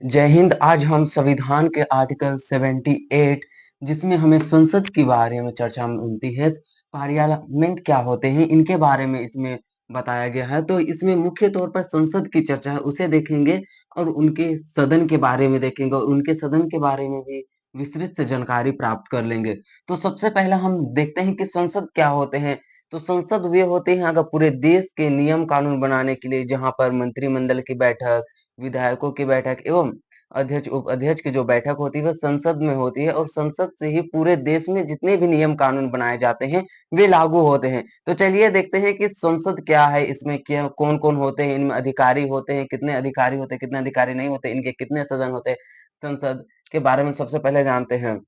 जय हिंद। आज हम संविधान के आर्टिकल 78 जिसमें हमें संसद के बारे में चर्चा मिलती है, पार्लियामेंट क्या होते हैं इनके बारे में इसमें बताया गया है। तो इसमें मुख्य तौर पर संसद की चर्चा है उसे देखेंगे और उनके सदन के बारे में देखेंगे और उनके सदन के बारे में भी विस्तृत से जानकारी प्राप्त कर लेंगे। तो सबसे पहले हम देखते हैं कि संसद क्या होते हैं। तो संसद वे होते हैं अगर पूरे देश के नियम कानून बनाने के लिए, जहां पर मंत्रिमंडल की बैठक, विधायकों की बैठक एवं अध्यक्ष उपाध्यक्ष की जो बैठक होती है वह संसद में होती है और संसद से ही पूरे देश में जितने भी नियम कानून बनाए जाते हैं वे लागू होते हैं। तो चलिए देखते हैं कि संसद क्या है, इसमें क्या कौन कौन होते हैं, इनमें अधिकारी होते हैं, कितने अधिकारी होते हैं, कितने अधिकारी नहीं होते, इनके कितने सदन होते हैं। संसद के बारे में सबसे पहले जानते हैं।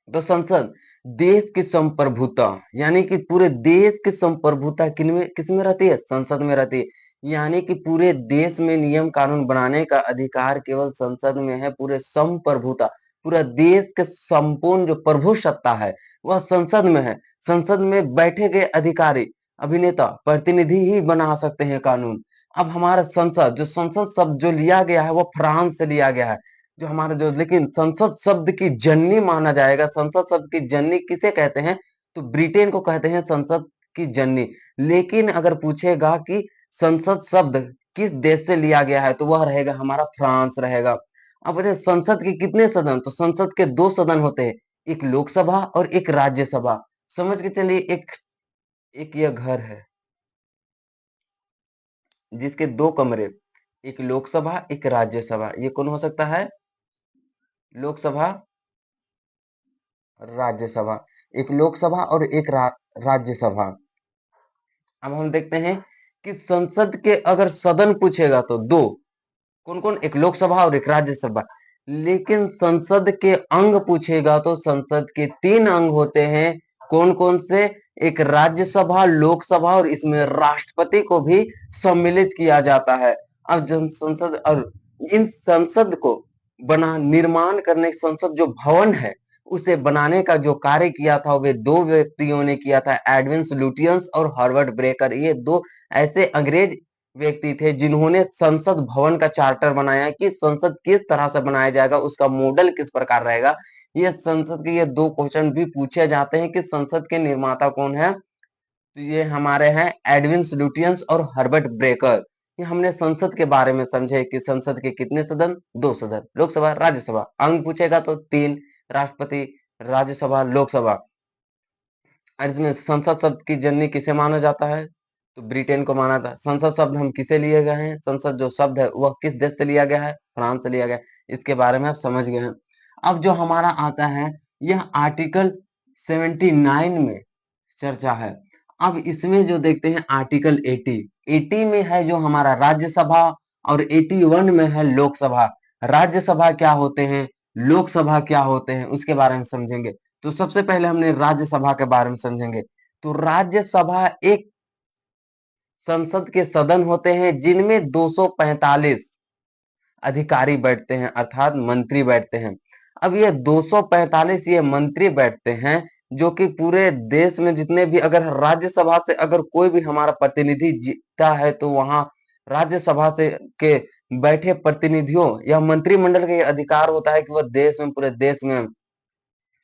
तो संसद देश की संप्रभुता, यानी कि पूरे देश की संप्रभुता किनमें किसमें रहती है, संसद में रहती है। यानी कि पूरे देश में नियम कानून बनाने का अधिकार केवल संसद में है। पूरे संप्रभुता, पूरा देश के संपूर्ण जो प्रभु सत्ता है वह संसद में है। संसद में बैठे गए अधिकारी, अभिनेता, प्रतिनिधि ही बना सकते हैं कानून। अब हमारा संसद, जो संसद शब्द जो लिया गया है वो फ्रांस से लिया गया है। जो हमारा जो लेकिन संसद शब्द की जननी माना जाएगा, संसद शब्द की जननी किसे कहते हैं, तो ब्रिटेन को कहते हैं संसद की जननी। लेकिन अगर पूछेगा कि संसद शब्द किस देश से लिया गया है तो वह रहेगा हमारा फ्रांस रहेगा। अब बोले संसद के कितने सदन, तो संसद के दो सदन होते हैं, एक लोकसभा और एक राज्यसभा। समझ के चलिए एक एक यह घर है जिसके दो कमरे, एक लोकसभा एक राज्यसभा। ये कौन हो सकता है, लोकसभा, राज्यसभा। एक लोकसभा और एक राज्यसभा। अब हम देखते हैं कि संसद के अगर सदन पूछेगा तो दो, कौन कौन, एक लोकसभा और एक राज्यसभा। लेकिन संसद के अंग पूछेगा तो संसद के तीन अंग होते हैं। कौन कौन से, एक राज्यसभा, लोकसभा और इसमें राष्ट्रपति को भी सम्मिलित किया जाता है। अब जब संसद और इन संसद को बना निर्माण करने, संसद जो भवन है उसे बनाने का जो कार्य किया था वे दो व्यक्तियों ने किया था, एडविन लुटियंस और हार्वर्ड ब्रेकर। ये दो ऐसे अंग्रेज व्यक्ति थे जिन्होंने संसद भवन का चार्टर बनाया कि संसद किस तरह से बनाया जाएगा, उसका मॉडल किस प्रकार रहेगा। ये संसद के ये दो क्वेश्चन भी पूछे जाते हैं कि संसद के निर्माता कौन है, तो ये हमारे हैं एडविन लुटियंस और हर्बर्ट ब्रेकर। ये हमने संसद के बारे में समझे कि संसद के कितने सदन, दो सदन, लोकसभा राज्यसभा। अंग पूछेगा तो तीन, राष्ट्रपति, राज्यसभा, लोकसभा। और इसमें संसद शब्द की जननी किसे माना जाता है, तो ब्रिटेन को माना था। संसद शब्द हम किसे लिए गए हैं, संसद जो शब्द है वह किस देश से लिया गया है, फ्रांस से लिया गया है। इसके बारे में आप समझ गए हैं। अब जो हमारा आता है यह आर्टिकल 79 में चर्चा है। अब इसमें जो देखते हैं आर्टिकल 80 में है जो हमारा राज्यसभा और 81 में है लोकसभा। राज्यसभा क्या होते हैं, लोकसभा क्या होते हैं, उसके बारे में समझेंगे। तो सबसे पहले हमने राज्यसभा के बारे में समझेंगे। तो राज्यसभा एक संसद के सदन होते हैं जिनमें 245 अधिकारी बैठते हैं, अर्थात मंत्री बैठते हैं। अब ये 245 ये मंत्री बैठते हैं जो कि पूरे देश में जितने भी, अगर राज्यसभा से अगर कोई भी हमारा प्रतिनिधि जीता है तो वहां राज्यसभा से के बैठे प्रतिनिधियों या मंत्रिमंडल का ये अधिकार होता है कि वह देश में, पूरे देश में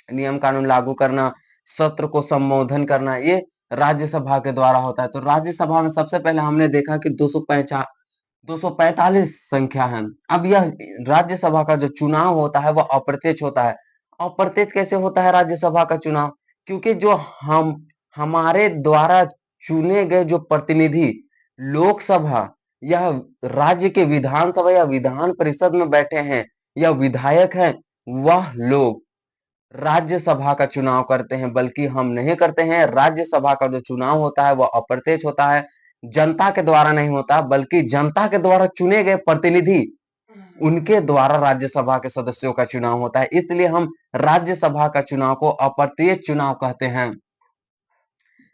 नियम कानून लागू करना, सत्र को संबोधन करना, ये राज्यसभा के द्वारा होता है। तो राज्यसभा में सबसे पहले हमने देखा कि 245 संख्या है। अब यह राज्यसभा का जो चुनाव होता है वह अप्रत्यक्ष होता है। अप्रत्यक्ष कैसे होता है राज्यसभा का चुनाव, क्योंकि जो हम हमारे द्वारा चुने गए जो प्रतिनिधि लोकसभा या राज्य के विधानसभा या विधान परिषद में बैठे हैं या विधायक हैं, वह लोग राज्यसभा का चुनाव करते हैं। बल्कि हम नहीं करते हैं, राज्यसभा का जो चुनाव होता है वह अप्रत्यक्ष होता है, जनता के द्वारा नहीं होता बल्कि जनता के द्वारा चुने गए प्रतिनिधि उनके द्वारा राज्यसभा के सदस्यों का चुनाव होता है। इसलिए हम राज्यसभा का चुनाव को अप्रत्यक्ष चुनाव कहते हैं।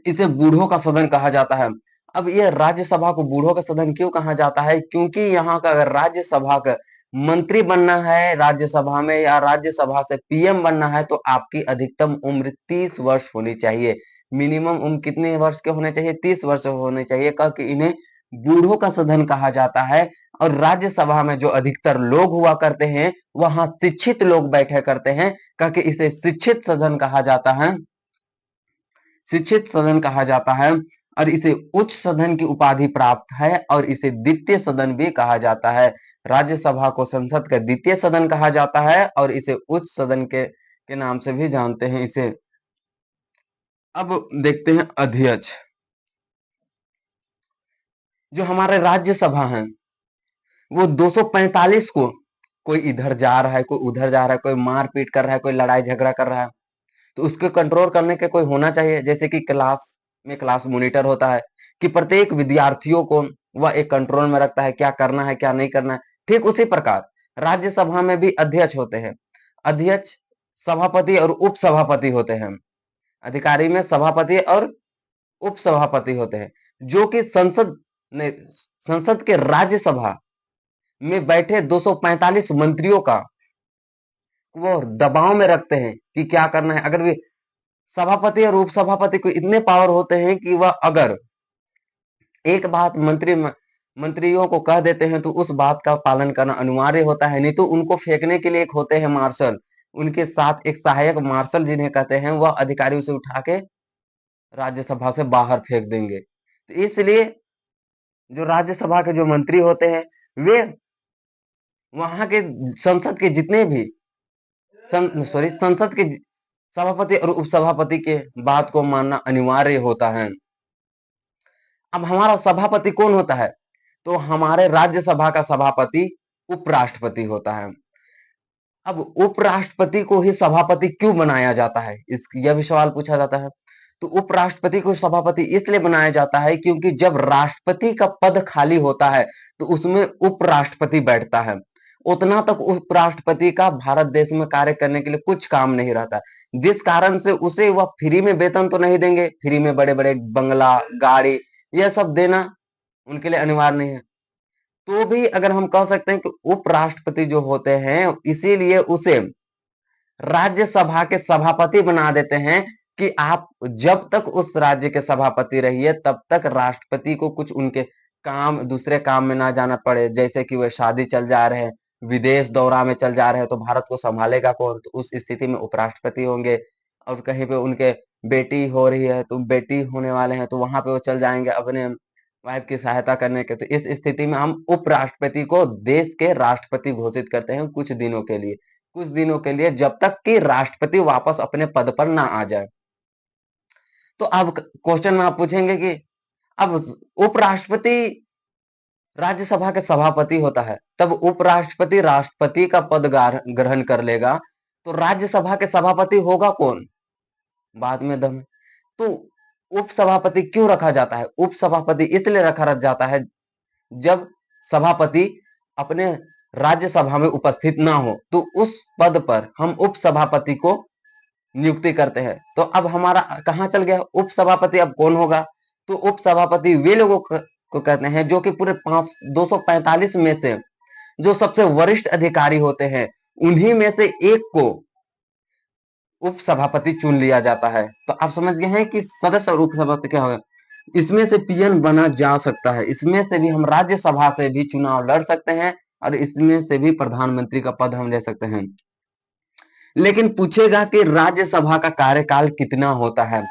इसे बूढ़ों का सदन कहा जाता है। अब यह राज्यसभा को बूढ़ों का सदन क्यों कहा जाता है, क्योंकि यहाँ का अगर राज्यसभा का मंत्री बनना है राज्यसभा में या राज्यसभा से पीएम बनना है तो आपकी अधिकतम उम्र 30 वर्ष होनी चाहिए। मिनिमम उम्र कितने वर्ष के होने चाहिए, 30 वर्ष होने चाहिए, क्योंकि इन्हें बूढ़ों का सदन कहा जाता है। और राज्यसभा में जो अधिकतर लोग हुआ करते हैं वहां शिक्षित लोग बैठे करते हैं, करके इसे शिक्षित सदन कहा जाता है, शिक्षित सदन कहा जाता है। और इसे उच्च सदन की उपाधि प्राप्त है और इसे द्वितीय सदन भी कहा जाता है। राज्यसभा को संसद का द्वितीय सदन कहा जाता है और इसे उच्च सदन के नाम से भी जानते हैं इसे। अब देखते हैं अध्यक्ष। जो हमारे राज्यसभा है वो 245 को, कोई इधर जा रहा है, कोई उधर जा रहा है, कोई मारपीट कर रहा है, कोई लड़ाई झगड़ा कर रहा है, तो उसको कंट्रोल करने के कोई होना चाहिए। जैसे कि क्लास में क्लास मॉनिटर होता है कि प्रत्येक विद्यार्थियों को वह एक कंट्रोल में रखता है, क्या करना है क्या नहीं करना है। ठीक उसी प्रकार राज्यसभा में भी अध्यक्ष होते हैं। अध्यक्ष, सभापति और उपसभापति होते हैं। अधिकारी में सभापति और उपसभापति होते हैं, जो कि संसद के राज्यसभा में बैठे 245 मंत्रियों का वो दबाव में रखते हैं कि क्या करना है। अगर वे सभापति और उपसभापति को इतने पावर होते हैं कि वह अगर एक बात मंत्रियों को कह देते हैं तो उस बात का पालन करना अनिवार्य होता है, नहीं तो उनको फेंकने के लिए एक होते हैं मार्शल, उनके साथ एक सहायक मार्शल जिन्हें कहते हैं, वह अधिकारी उसे उठा के राज्यसभा से बाहर फेंक देंगे। तो इसलिए जो राज्यसभा के जो मंत्री होते हैं वे वहां के संसद के जितने भी संसद के सभापति और उपसभापति के बात को मानना अनिवार्य होता है। अब हमारा सभापति कौन होता है? तो हमारे राज्यसभा का सभापति उपराष्ट्रपति होता है। अब उपराष्ट्रपति को ही सभापति क्यों बनाया जाता है, इस यह भी सवाल पूछा जाता है। तो उपराष्ट्रपति को सभापति इसलिए बनाया जाता है क्योंकि जब राष्ट्रपति का पद खाली होता है तो उसमें उपराष्ट्रपति बैठता है। उतना तक उपराष्ट्रपति का भारत देश में कार्य करने के लिए कुछ काम नहीं रहता, जिस कारण से उसे वह फ्री में वेतन तो नहीं देंगे, फ्री में बड़े बड़े बंगला गाड़ी यह सब देना उनके लिए अनिवार्य नहीं है। तो भी अगर हम कह सकते हैं कि उपराष्ट्रपति जो होते हैं इसीलिए उसे राज्यसभा के सभापति बना देते हैं कि आप जब तक उस राज्य के सभापति रहिए तब तक राष्ट्रपति को कुछ उनके काम दूसरे काम में ना जाना पड़े। जैसे कि वे शादी चल जा रहे हैं, विदेश दौरा में चल जा रहे हैं, तो भारत को संभालेगा कौन? तो उस स्थिति में उपराष्ट्रपति होंगे। और कहीं पे उनके बेटी हो रही है तो बेटी होने वाले हैं तो वहां पे वो चल जाएंगे अपने वाइफ की सहायता करने के। तो इस स्थिति में हम उपराष्ट्रपति को देश के राष्ट्रपति घोषित करते हैं कुछ दिनों के लिए, कुछ दिनों के लिए, जब तक कि राष्ट्रपति वापस अपने पद पर ना आ जाए। तो अब क्वेश्चन में आप पूछेंगे कि अब उपराष्ट्रपति राज्यसभा के सभापति होता है, तब उपराष्ट्रपति राष्ट्रपति का पद ग्रहण कर लेगा, तो राज्यसभा के सभापति होगा कौन? बाद में दम। तो उपसभापति क्यों रखा जाता है? उपसभापति इसलिए रखा जाता है जब सभापति अपने राज्यसभा में उपस्थित ना हो तो उस पद पर हम उपसभापति को नियुक्ति करते हैं। तो अब हमारा कहां चल गया उपसभापति? अब कौन होगा? तो उपसभापति वे लोगों को कहते हैं जो कि पूरे 245 में से जो सबसे वरिष्ठ अधिकारी होते हैं उन्हीं में से एक को उपसभापति चुन लिया जाता है। तो आप समझ गए हैं कि सदस्य और उपसभापति क्या होगा। इसमें से पीएन बना जा सकता है, इसमें से भी हम राज्यसभा से भी चुनाव लड़ सकते हैं और इसमें से भी प्रधानमंत्री का पद हम ले सकते हैं। लेकिन पूछेगा कि राज्यसभा का कार्यकाल कितना होता है?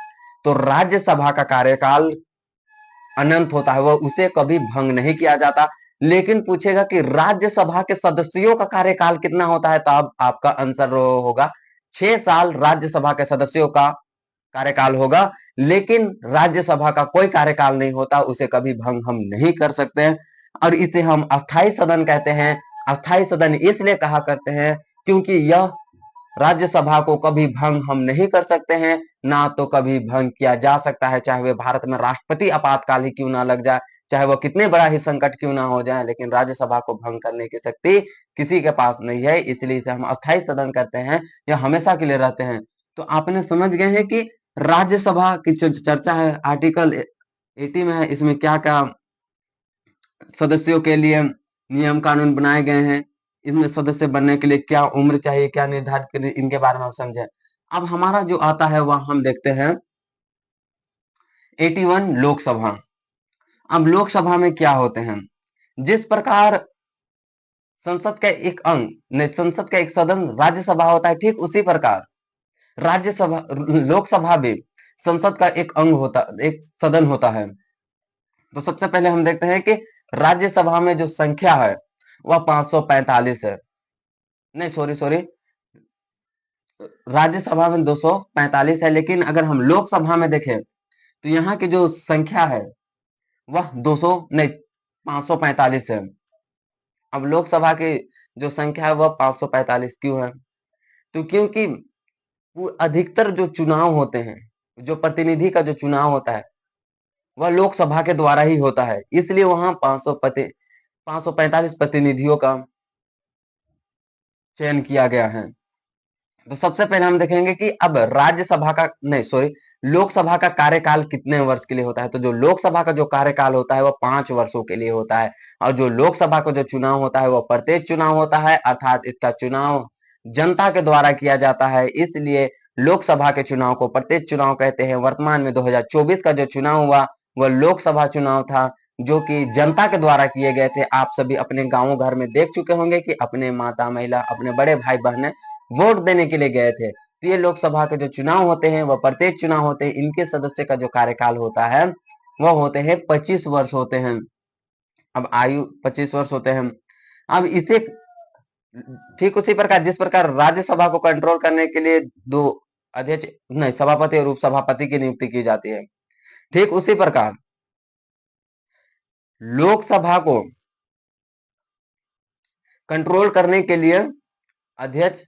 तो राज्यसभा का कार्यकाल अनंत होता है, वह उसे कभी भंग नहीं किया जाता। लेकिन पूछेगा कि राज्यसभा के सदस्यों का कार्यकाल कितना होता है, तो अब आपका आंसर होगा 6 साल राज्यसभा के सदस्यों का कार्यकाल होगा। लेकिन राज्यसभा का कोई कार्यकाल नहीं होता, उसे कभी भंग हम नहीं कर सकते हैं और इसे हम अस्थाई सदन कहते हैं। अस्थाई सदन इसलिए कहा करते हैं क्योंकि यह राज्यसभा को कभी भंग हम नहीं कर सकते हैं, ना तो कभी भंग किया जा सकता है, चाहे वह भारत में राष्ट्रपति आपातकाल ही क्यों ना लग जाए, चाहे वह कितने बड़ा ही संकट क्यों ना हो जाए, लेकिन राज्यसभा को भंग करने की शक्ति किसी के पास नहीं है। इसलिए इसे हम अस्थाई सदन करते हैं, यह हमेशा के लिए रहते हैं। तो आपने समझ गए हैं कि राज्यसभा की जो चर्चा है आर्टिकल 80 में है, इसमें क्या क्या सदस्यों के लिए नियम कानून बनाए गए हैं, इसमें सदस्य बनने के लिए क्या उम्र चाहिए, क्या निर्धारित करें, इनके बारे में हम समझे। अब हमारा जो आता है वह हम देखते हैं 81 लोकसभा। अब लोकसभा में क्या होते हैं, जिस प्रकार संसद का एक अंग नहीं, संसद का एक सदन राज्यसभा होता है, ठीक उसी प्रकार राज्यसभा लोकसभा भी संसद का एक अंग होता, एक सदन होता है। तो सबसे पहले हम देखते हैं कि राज्यसभा में जो संख्या है वह 545 है, नहीं सॉरी सॉरी, राज्यसभा में 245 है, लेकिन अगर हम लोकसभा में देखें तो यहाँ की जो संख्या है वह 200 नहीं 545 है। अब लोकसभा की जो संख्या है वह 545 क्यों है, तो क्योंकि वो अधिकतर जो चुनाव होते हैं, जो प्रतिनिधि का जो चुनाव होता है वह लोकसभा के द्वारा ही होता है, इसलिए वहां 545 प्रतिनिधियों का चयन किया गया है। तो सबसे पहले हम देखेंगे कि अब राज्यसभा का नहीं सॉरी लोकसभा का कार्यकाल कितने वर्ष के लिए होता है। तो जो लोकसभा का जो कार्यकाल होता है वह 5 वर्षों के लिए होता है, और जो लोकसभा का जो चुनाव होता है वह प्रत्येक चुनाव होता है, अर्थात इसका चुनाव जनता के द्वारा किया जाता है, इसलिए लोकसभा के चुनाव को प्रत्येक चुनाव कहते हैं। वर्तमान में 2024 का जो चुनाव हुआ वह लोकसभा चुनाव था, जो कि जनता के द्वारा किए गए थे। आप सभी अपने गांवों घर में देख चुके होंगे कि अपने माता महिला अपने बड़े भाई बहन वोट देने के लिए गए थे। तो ये लोकसभा के जो चुनाव होते हैं वह प्रत्येक चुनाव होते हैं, इनके सदस्य का जो कार्यकाल होता है वह होते हैं 25 वर्ष होते हैं। अब आयु 25 वर्ष होते हैं। अब इसे ठीक उसी प्रकार जिस प्रकार राज्यसभा को कंट्रोल करने के लिए दो अध्यक्ष नहीं सभापति और उपसभापति की नियुक्ति की जाती है, ठीक उसी प्रकार लोकसभा को कंट्रोल करने के लिए अध्यक्ष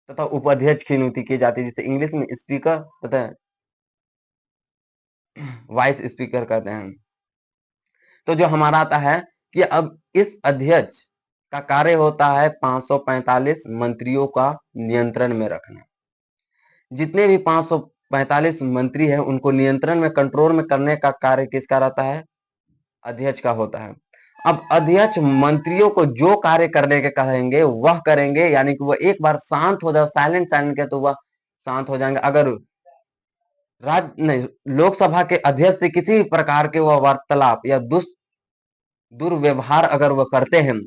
तथा उपाध्यक्ष की नियुक्ति की जाती है, जिसे इंग्लिश में स्पीकर तथा वाइस स्पीकर कहते हैं। तो जो हमारा आता है कि अब इस अध्यक्ष का कार्य होता है 545 मंत्रियों का नियंत्रण में रखना। जितने भी 545 मंत्री हैं उनको नियंत्रण में कंट्रोल में करने का कार्य किसका रहता है, अध्यक्ष का होता है। अब अध्यक्ष मंत्रियों को जो कार्य करने के कहेंगे वह करेंगे, यानी कि वह एक बार शांत हो जाए, साइलेंट साइलेंट के तो वह शांत हो जाएंगे। अगर नहीं लोकसभा के अध्यक्ष से किसी प्रकार के वह वार्तालाप या दुर्व्यवहार अगर वह करते हैं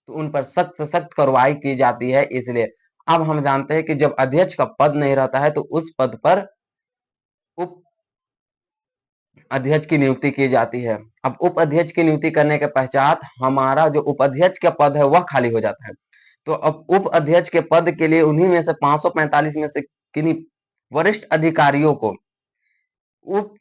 तो उन पर सख्त से सख्त कार्रवाई की जाती है। इसलिए अब हम जानते हैं कि जब अध्यक्ष का पद नहीं रहता है तो उस पद पर उप अध्यक्ष की नियुक्ति की जाती है। अब उप अध्यक्ष की नियुक्ति करने के पश्चात हमारा जो उपाध्यक्ष का पद है वह खाली हो जाता है। तो अब उप अध्यक्ष के पद के लिए उन्हीं में से 545 में से किन्हीं वरिष्ठ अधिकारियों को उप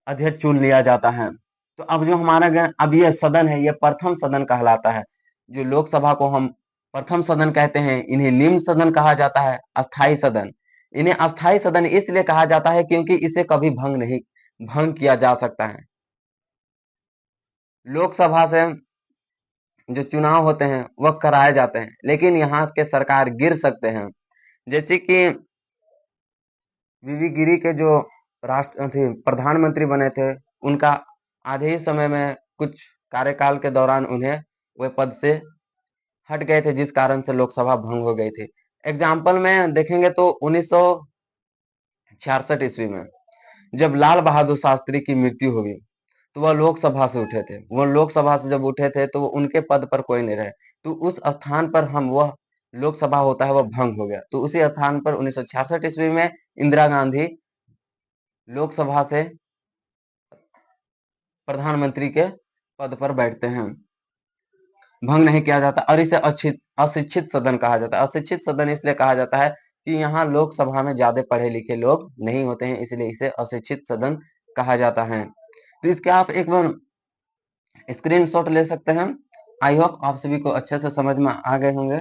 अध्यक्ष चुन लिया जाता है। तो अब जो हमारा अब ये सदन है, ये प्रथम सदन कहलाता है। जो लोकसभा को हम प्रथम सदन कहते हैं, इन्हें निम्न सदन कहा जाता है, अस्थाई सदन। इन्हें अस्थाई सदन इसलिए कहा जाता है क्योंकि इसे कभी भंग किया जा सकता है। लोकसभा से जो चुनाव होते हैं वह कराए जाते हैं, लेकिन यहाँ के सरकार गिर सकते हैं। जैसे कि वीवी गिरी के जो राष्ट्र थे प्रधानमंत्री बने थे, उनका आधे ही समय में कुछ कार्यकाल के दौरान उन्हें वे पद से हट गए थे, जिस कारण से लोकसभा भंग हो गई थी। एग्जाम्पल में देखेंगे तो 1966 ईस्वी में जब लाल बहादुर शास्त्री की मृत्यु हो गई तो वह लोकसभा से उठे थे। वह लोकसभा से जब उठे थे तो उनके पद पर कोई नहीं रहे, तो उस स्थान पर हम वह लोकसभा होता है वह भंग हो गया। तो उसी स्थान पर 1966 ईस्वी में इंदिरा गांधी लोकसभा से प्रधानमंत्री के पद पर बैठते हैं, भंग नहीं किया जाता। और इसे अशिक्षित सदन कहा जाता है। अशिक्षित सदन इसलिए कहा जाता है कि यहाँ लोकसभा में ज्यादा पढ़े लिखे लोग नहीं होते हैं, इसलिए इसे अशिक्षित सदन कहा जाता है। तो इसके आप एक बार स्क्रीनशॉट ले सकते हैं। आई होप आप सभी को अच्छे से समझ में आ गए होंगे।